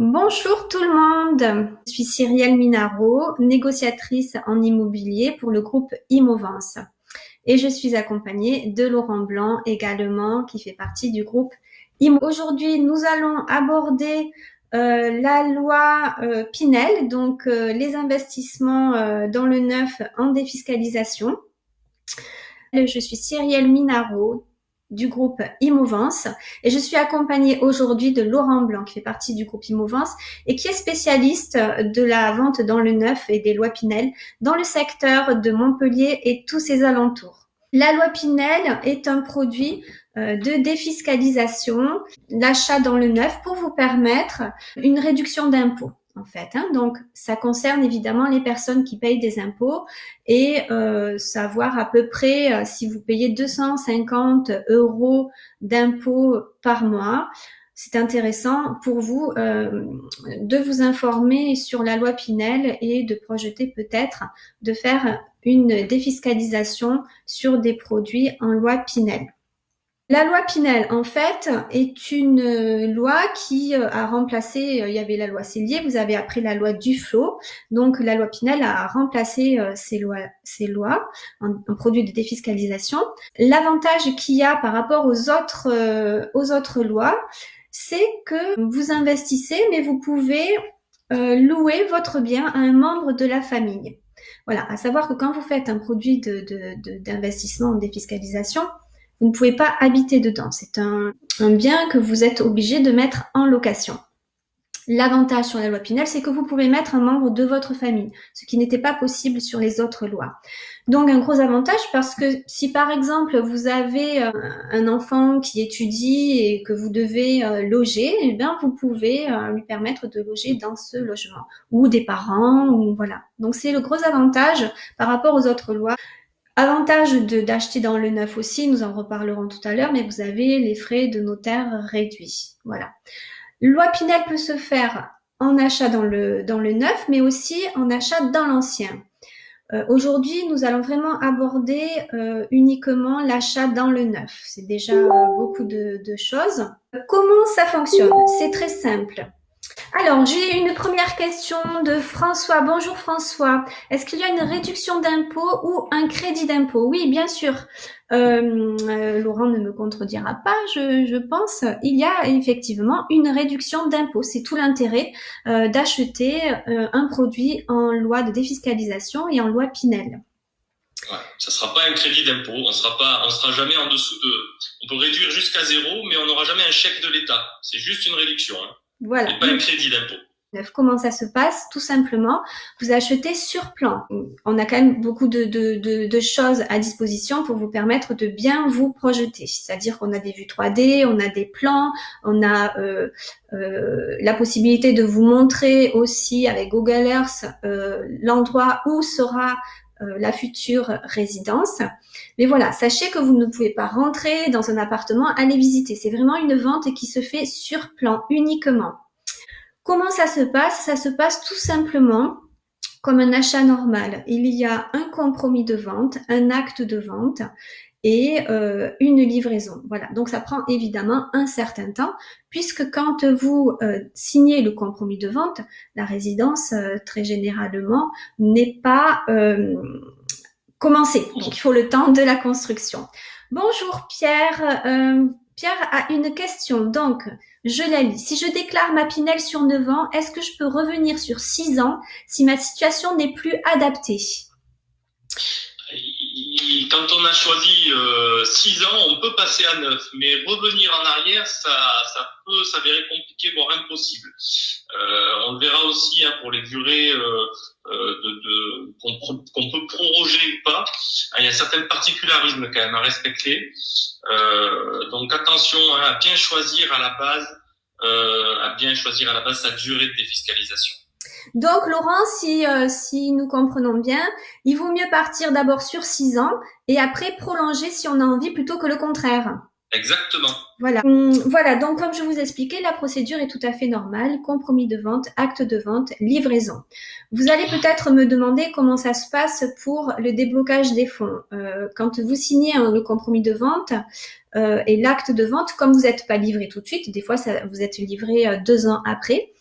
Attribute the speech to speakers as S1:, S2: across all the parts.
S1: Bonjour tout le monde, je suis Cyrielle Minaro, négociatrice en immobilier pour le groupe Immovance et je suis accompagnée de Laurent Blanc également qui fait partie du groupe Immo. Aujourd'hui, nous allons aborder la loi Pinel, donc les investissements dans le neuf en défiscalisation. Je suis Cyrielle Minaro du groupe Immovance et je suis accompagnée aujourd'hui de Laurent Blanc qui fait partie du groupe Immovance et qui est spécialiste de la vente dans le neuf et des lois Pinel dans le secteur de Montpellier et tous ses alentours. La loi Pinel est un produit de défiscalisation, l'achat dans le neuf pour vous permettre une réduction d'impôts. En fait, donc ça concerne évidemment les personnes qui payent des impôts et savoir à peu près si vous payez 250 € d'impôts par mois. C'est intéressant pour vous de vous informer sur la loi Pinel et de projeter peut-être de faire une défiscalisation sur des produits en loi Pinel. La loi Pinel, en fait, est une loi qui a remplacé, il y avait la loi Cellier, vous avez après la loi Duflot. Donc, la loi Pinel a remplacé ces lois en produit de défiscalisation. L'avantage qu'il y a par rapport aux autres lois, c'est que vous investissez, mais vous pouvez louer votre bien à un membre de la famille. Voilà, à savoir que quand vous faites un produit d'investissement en défiscalisation, vous ne pouvez pas habiter dedans. C'est un bien que vous êtes obligé de mettre en location. L'avantage sur la loi Pinel, c'est que vous pouvez mettre un membre de votre famille, ce qui n'était pas possible sur les autres lois. Donc un gros avantage parce que si par exemple vous avez un enfant qui étudie et que vous devez loger, eh bien vous pouvez lui permettre de loger dans ce logement ou des parents ou voilà. Donc c'est le gros avantage par rapport aux autres lois. Avantage d'acheter dans le neuf aussi, nous en reparlerons tout à l'heure, mais vous avez les frais de notaire réduits. Voilà. Loi Pinel peut se faire en achat dans le neuf, mais aussi en achat dans l'ancien. Aujourd'hui, nous allons vraiment aborder uniquement l'achat dans le neuf. C'est déjà beaucoup de choses. Comment ça fonctionne? C'est très simple. Alors, j'ai une première question de François. Bonjour François. Est-ce qu'il y a une réduction d'impôt ou un crédit d'impôt? Oui, bien sûr. Laurent ne me contredira pas, je pense. Il y a effectivement une réduction d'impôt. C'est tout l'intérêt d'acheter un produit en loi de défiscalisation et en loi Pinel.
S2: Ouais, ça sera pas un crédit d'impôt, on sera jamais en dessous de, on peut réduire jusqu'à 0, mais on n'aura jamais un chèque de l'État. C'est juste une réduction,
S1: Voilà.
S2: Et pas un crédit d'impôt.
S1: Comment ça se passe? Tout simplement, vous achetez sur plan. On a quand même beaucoup de choses à disposition pour vous permettre de bien vous projeter. C'est-à-dire qu'on a des vues 3D, on a des plans, on a la possibilité de vous montrer aussi avec Google Earth l'endroit où sera la future résidence. Mais voilà, sachez que vous ne pouvez pas rentrer dans un appartement, aller visiter. C'est vraiment une vente qui se fait sur plan uniquement. Comment ça se passe? Ça se passe tout simplement comme un achat normal. Il y a un compromis de vente, un acte de vente et une livraison. Voilà, donc ça prend évidemment un certain temps puisque quand vous signez le compromis de vente, la résidence très généralement n'est pas commencée. Donc il faut le temps de la construction. Bonjour Pierre. Pierre a une question. Donc, je la lis. Si je déclare ma Pinel sur 9 ans, est-ce que je peux revenir sur 6 ans si ma situation n'est plus adaptée?
S2: Quand on a choisi 6 ans, on peut passer à 9, mais revenir en arrière, ça peut s'avérer compliqué, voire impossible. On le verra aussi pour les durées qu'on peut proroger ou pas. Il y a certains particularismes quand même à respecter. Donc attention à bien choisir à la base, sa durée de défiscalisation.
S1: Donc Laurent, si nous comprenons bien, il vaut mieux partir d'abord sur 6 ans et après prolonger si on a envie plutôt que le contraire.
S2: Exactement.
S1: Voilà. Voilà, donc comme je vous expliquais, la procédure est tout à fait normale. Compromis de vente, acte de vente, livraison. Vous allez peut-être me demander comment ça se passe pour le déblocage des fonds. Quand vous signez le compromis de vente et l'acte de vente, comme vous n'êtes pas livré tout de suite, des fois vous êtes livré 2 ans après,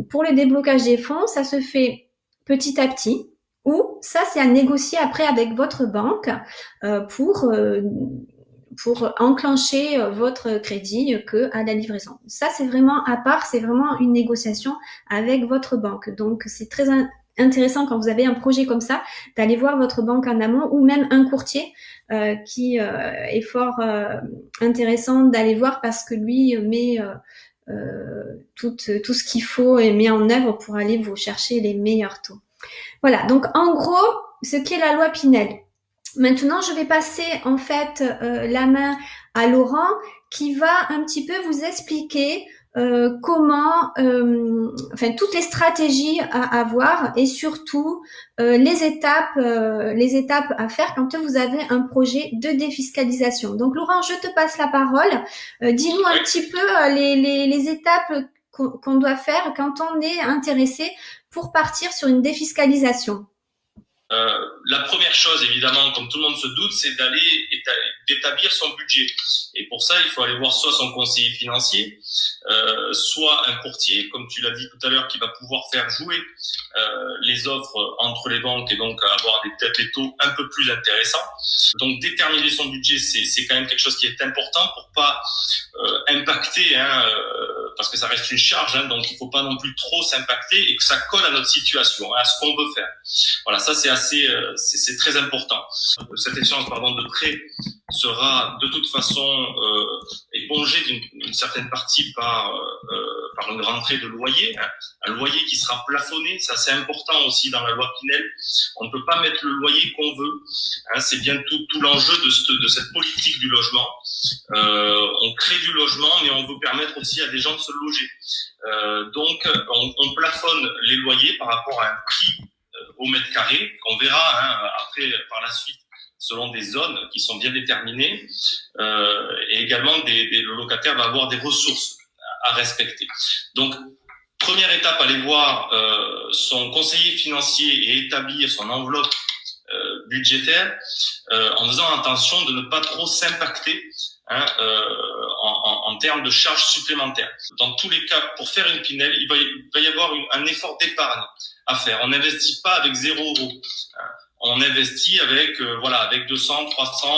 S1: Pour le déblocage des fonds, ça se fait petit à petit, ou ça c'est à négocier après avec votre banque euh, pour euh, pour enclencher votre crédit que à la livraison. Ça c'est vraiment à part, c'est vraiment une négociation avec votre banque. Donc c'est très intéressant quand vous avez un projet comme ça d'aller voir votre banque en amont ou même un courtier qui est fort intéressant d'aller voir parce que lui met tout ce qu'il faut et met en œuvre pour aller vous chercher les meilleurs taux. Voilà, donc en gros, ce qu'est la loi Pinel. Maintenant, je vais passer en fait la main à Laurent qui va un petit peu vous expliquer comment, enfin toutes les stratégies à avoir et surtout les étapes à faire quand vous avez un projet de défiscalisation. Donc Laurent, je te passe la parole. Dis-nous un petit peu les étapes qu'on doit faire quand on est intéressé pour partir sur une défiscalisation.
S2: La première chose, évidemment, comme tout le monde se doute, c'est d'établir son budget. Et pour ça, il faut aller voir soit son conseiller financier, soit un courtier, comme tu l'as dit tout à l'heure, qui va pouvoir faire jouer les offres entre les banques et donc avoir des taux un peu plus intéressants. Donc déterminer son budget, c'est quand même quelque chose qui est important pour pas impacter, parce que ça reste une charge, donc il faut pas non plus trop s'impacter et que ça colle à notre situation, à ce qu'on veut faire. Voilà, ça c'est très important. Cette échéance de prêt sera de toute façon épongée d'une certaine partie par une rentrée de loyer, un loyer qui sera plafonné. Ça c'est important aussi dans la loi Pinel. On ne peut pas mettre le loyer qu'on veut. C'est bien tout l'enjeu de cette politique du logement. On crée du logement, mais on veut permettre aussi à des gens de se loger. Donc on plafonne les loyers par rapport à un prix au mètre carré, qu'on verra après par la suite selon des zones qui sont bien déterminées, et également le locataire va avoir des ressources à respecter. Donc première étape, aller voir son conseiller financier et établir son enveloppe budgétaire en faisant attention de ne pas trop s'impacter en termes de charges supplémentaires. Dans tous les cas, pour faire une Pinel, il va y avoir un effort d'épargne à faire. On n'investit pas avec 0 €. On investit avec avec 200, 300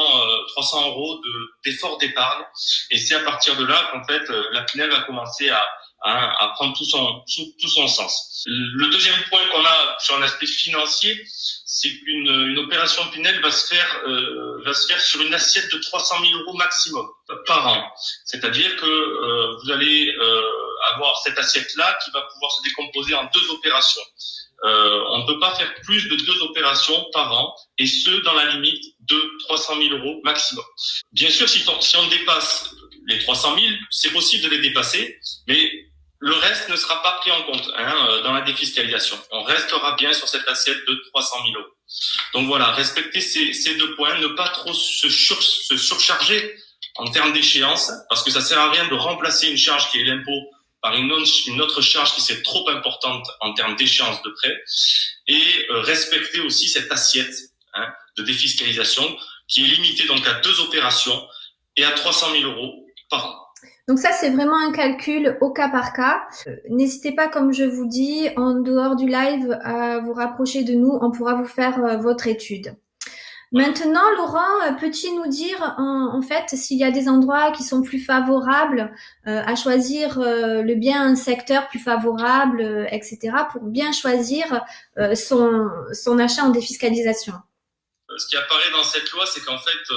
S2: € d'effort d'épargne. Et c'est à partir de là qu'en fait la Pinel va commencer à prendre tout son sens. Le deuxième point qu'on a sur l'aspect financier, c'est qu'une opération Pinel va se faire sur une assiette de 300 000 € maximum par an. C'est-à-dire que vous allez avoir cette assiette-là qui va pouvoir se décomposer en 2 opérations. On ne peut pas faire plus de 2 opérations par an, et ce, dans la limite de 300 000 € maximum. Bien sûr, si on dépasse les 300 000, c'est possible de les dépasser, mais le reste ne sera pas pris en compte dans la défiscalisation. On restera bien sur cette assiette de 300 000 €. Donc voilà, respecter ces 2 points, ne pas trop se surcharger en termes d'échéance, parce que ça sert à rien de remplacer une charge qui est l'impôt par une autre charge qui serait trop importante en termes d'échéance de prêt, et respecter aussi cette assiette de défiscalisation qui est limitée donc à 2 opérations et à 300 000 € par an.
S1: Donc ça, c'est vraiment un calcul au cas par cas. N'hésitez pas, comme je vous dis, en dehors du live, à vous rapprocher de nous. On pourra vous faire votre étude. Maintenant, Laurent, peux-tu nous dire en fait s'il y a des endroits qui sont plus favorables à choisir le bien un secteur plus favorable, etc. pour bien choisir son achat en défiscalisation?
S2: Ce qui apparaît dans cette loi, c'est qu'en fait,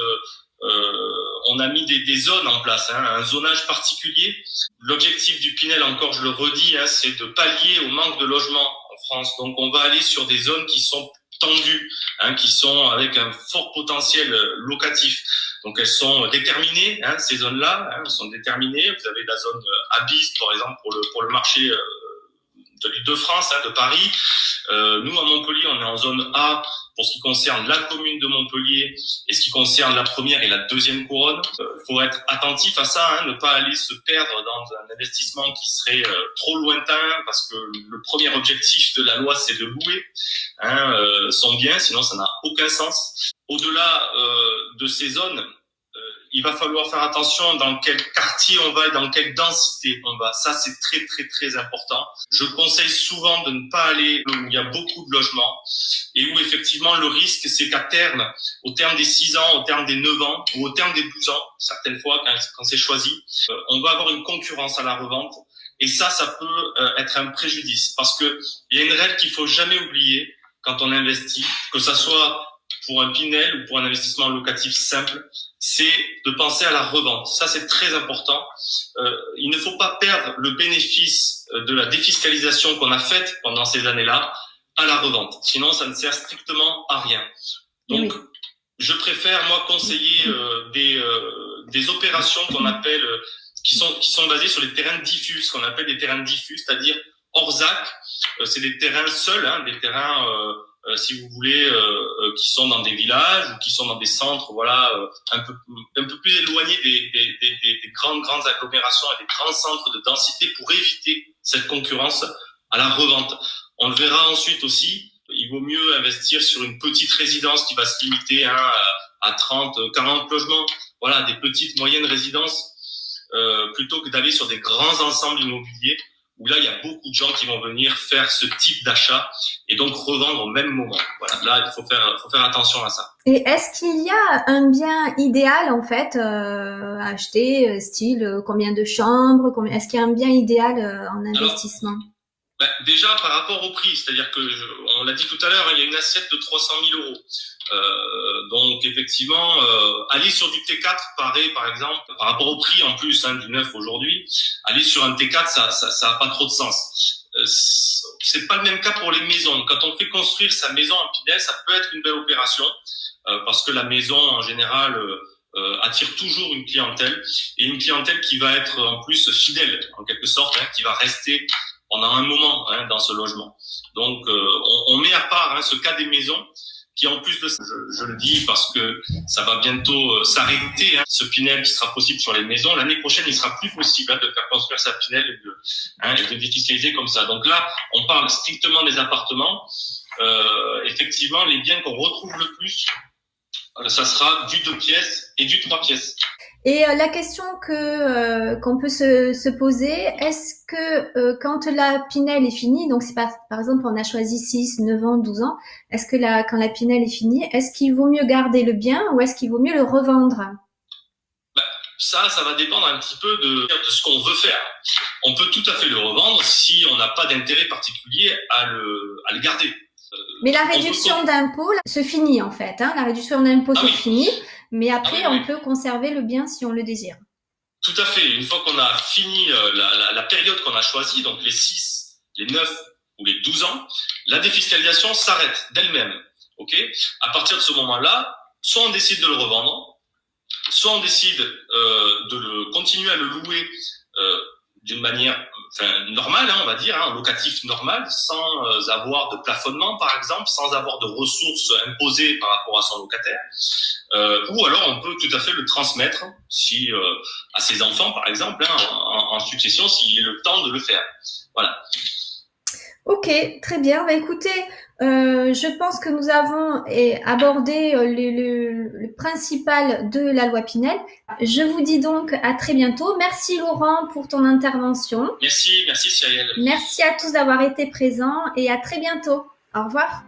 S2: on a mis des zones en place, un zonage particulier. L'objectif du Pinel, encore je le redis, c'est de pallier au manque de logement en France. Donc on va aller sur des zones qui sont tendues, qui sont avec un fort potentiel locatif. Donc elles sont déterminées, ces zones-là, elles sont déterminées. Vous avez la zone Abis, par exemple, pour le marché de l'Île-de-France, de Paris. Nous, à Montpellier, on est en zone A pour ce qui concerne la commune de Montpellier et ce qui concerne la première et la deuxième couronne. Faut être attentif à ça, ne pas aller se perdre dans un investissement qui serait trop lointain, parce que le premier objectif de la loi, c'est de louer son bien, sinon ça n'a aucun sens. Au-delà de ces zones, il va falloir faire attention dans quel quartier on va et dans quelle densité on va. Ça, c'est très, très, très important. Je conseille souvent de ne pas aller où il y a beaucoup de logements et où effectivement le risque, c'est qu'à terme, au terme des 6 ans, au terme des 9 ans ou au terme des 12 ans, certaines fois quand c'est choisi, on va avoir une concurrence à la revente. Et ça peut être un préjudice parce que il y a une règle qu'il faut jamais oublier quand on investit, que ça soit pour un Pinel ou pour un investissement locatif simple, c'est de penser à la revente. Ça, c'est très important. Il ne faut pas perdre le bénéfice de la défiscalisation qu'on a faite pendant ces années-là à la revente. Sinon, ça ne sert strictement à rien. Donc, oui. Je préfère, moi, conseiller des opérations qu'on appelle qui sont basés sur les terrains diffus, ce qu'on appelle des terrains diffus, c'est-à-dire hors ZAC. C'est des terrains seuls, des terrains, si vous voulez, qui sont dans des villages ou qui sont dans des centres, voilà, un peu plus éloignés des grandes agglomérations et des grands centres de densité pour éviter cette concurrence à la revente. On le verra ensuite aussi. Il vaut mieux investir sur une petite résidence qui va se limiter à 30, 40 logements. Voilà, des petites, moyennes résidences. Plutôt que d'aller sur des grands ensembles immobiliers où là, il y a beaucoup de gens qui vont venir faire ce type d'achat et donc revendre au même moment. Voilà, là, il faut faire attention à ça.
S1: Et est-ce qu'il y a un bien idéal, en fait, à acheter, style combien de chambres, est-ce qu'il y a un bien idéal en investissement?
S2: Déjà, par rapport au prix, c'est-à-dire que, on l'a dit tout à l'heure, il y a une assiette de 300 000 euros. Donc effectivement, aller sur du T4 paraît, par exemple, par rapport au prix en plus du neuf aujourd'hui, aller sur un T4, ça a pas trop de sens. C'est pas le même cas pour les maisons. Quand on fait construire sa maison en Pinel, ça peut être une belle opération parce que la maison en général attire toujours une clientèle et une clientèle qui va être en plus fidèle en quelque sorte, qui va rester pendant un moment dans ce logement. Donc on met à part ce cas des maisons qui en plus de ça, je le dis parce que ça va bientôt s'arrêter, ce Pinel qui sera possible sur les maisons. L'année prochaine, il sera plus possible de faire construire sa Pinel et de défiscaliser comme ça. Donc là, on parle strictement des appartements. Effectivement, les biens qu'on retrouve le plus, ça sera du 2 pièces et du 3 pièces.
S1: Et la question qu'on peut se poser, est-ce que quand la Pinel est finie, donc c'est par exemple on a choisi 6, 9 ans, 12 ans, est-ce que quand la Pinel est finie, est-ce qu'il vaut mieux garder le bien ou est-ce qu'il vaut mieux le revendre?
S2: Ça va dépendre un petit peu de ce qu'on veut faire. On peut tout à fait le revendre si on n'a pas d'intérêt particulier à le garder.
S1: Mais la réduction d'impôt se finit en fait. La réduction d'impôt se finit, mais après on peut conserver le bien si on le désire.
S2: Tout à fait. Une fois qu'on a fini la période qu'on a choisie, donc les 6, les 9 ou les 12 ans, la défiscalisation s'arrête d'elle-même. Ok ? À partir de ce moment-là, soit on décide de le revendre, soit on décide de continuer à le louer d'une manière normale, on va dire, locatif normal, sans avoir de plafonnement, par exemple, sans avoir de ressources imposées par rapport à son locataire. Ou alors, on peut tout à fait le transmettre à ses enfants, par exemple, en succession, s'il a le temps de le faire. Voilà.
S1: Ok, très bien. Écoutez, je pense que nous avons abordé le principal de la loi Pinel. Je vous dis donc à très bientôt. Merci Laurent pour ton intervention.
S2: Merci Cyrielle.
S1: Merci à tous d'avoir été présents et à très bientôt. Au revoir.